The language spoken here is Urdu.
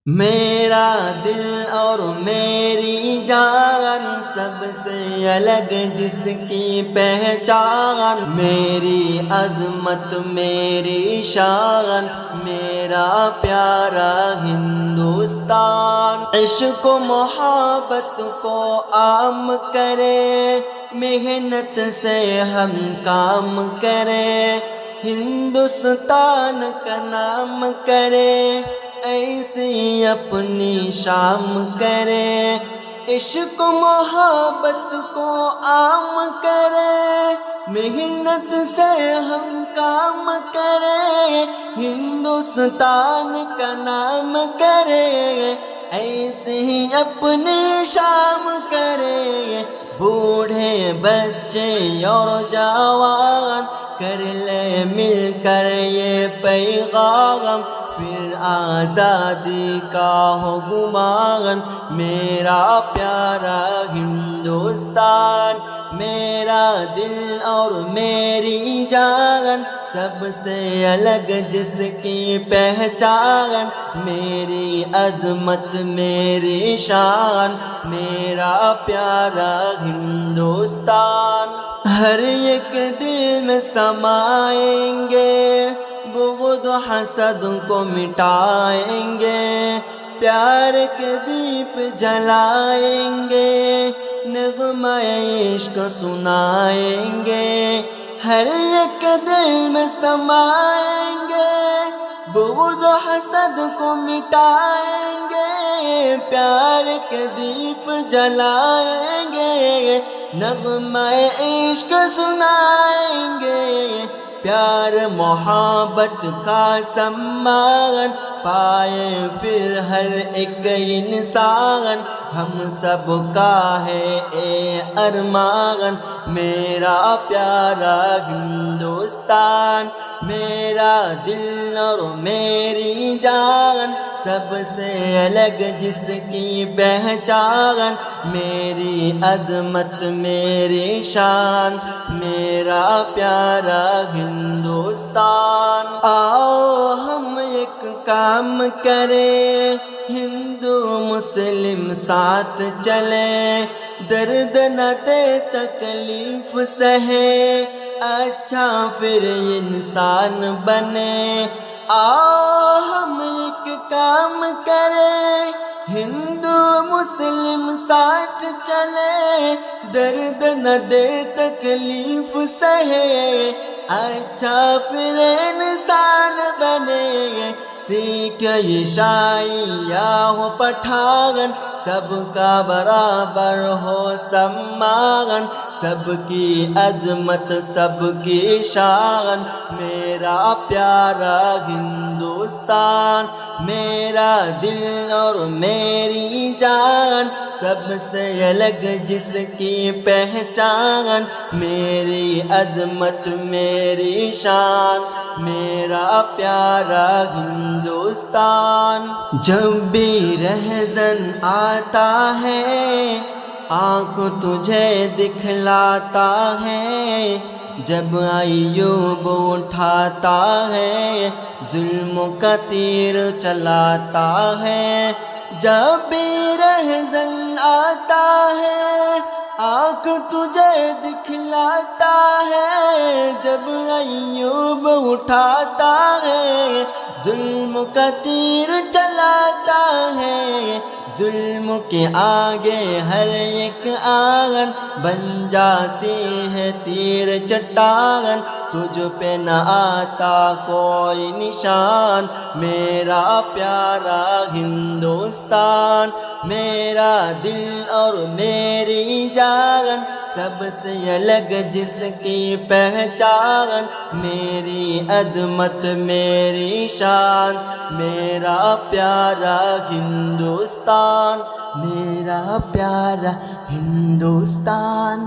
میرا دل اور میری جان سب سے الگ جس کی پہچان، میری عظمت میری شان، میرا پیارا ہندوستان۔ عشق و محبت کو عام کرے، محنت سے ہم کام کرے، ہندوستان کا نام کرے، ایسی اپنی شام کرے۔ عشق و محبت کو عام کرے، محنت سے ہم کام کرے، ہندوستان کا نام کرے، ایسی اپنی شام کرے۔ بوڑھے بچے اور جوان کر لے مل کر یہ پیغام، پھر آزادی کا ہو گمان۔ میرا پیارا ہندوستان، میرا دل اور میری جان سب سے الگ جس کی پہچان، میری عظمت میری شان، میرا پیارا ہندوستان۔ ہر ایک دل میں سمائیں گے، بغض و حسد کو مٹائیں گے، پیار کے دیپ جلائیں گے، نغمہ عشق سنائیں گے۔ ہر ایک دل میں سمائیں گے، بغض و حسد کو مٹائیں گے، پیار کے دیپ جلائیں گے، نغمہ عشق سنائیں گے۔ پیار محبت کا سمان پائے پھر ہر ایک انسان، ہم سب کا ہے اے ارمان۔ میرا پیارا ہندوستان، میرا دل اور میری جان سب سے الگ جس کی پہچان، میری عظمت میری شان، میرا پیارا ہندوستان۔ آؤ ہم ایک کام کریں، ہندو مسلم ساتھ چلیں، درد نہ دے تکلیف سہے، اچھا پھر انسان بنے۔ آؤ ہم ایک کام کریں، ہندو مسلم ساتھ چلے، درد نہ دے تکلیف سہے، اچھا پھر انسان بنے۔ سکھ عیسائی یا ہو پٹھان، سب کا برابر ہو سمان، سب کی عظمت سب کی شان، میرا پیارا ہندوستان، میرا دل اور میری جان سب سے الگ جس کی پہچان، میری عظمت میری شان، میرا پیارا ہندوستان۔ جب بھی رہزن آتا ہے آنکھ تجھے دکھلاتا ہے، جب ایوب اٹھاتا ہے ظلم کا تیر چلاتا ہے، جب بھی رہزن آتا ہے آنکھ تجھے دکھلاتا ہے، جب ایوب اٹھاتا ہے ظلم کا تیر چلاتا ہے، ظلم کے آگے ہر ایک آنگن بن جاتی ہے تیر چٹان، تجھ پہ نہ آتا کوئی نشان، میرا پیارا ہندوستان، میرا دل اور میری جان سب سے الگ جس کی پہچان، میری عظمت میری شان، میرا پیارا ہندوستان، میرا پیارا ہندوستان۔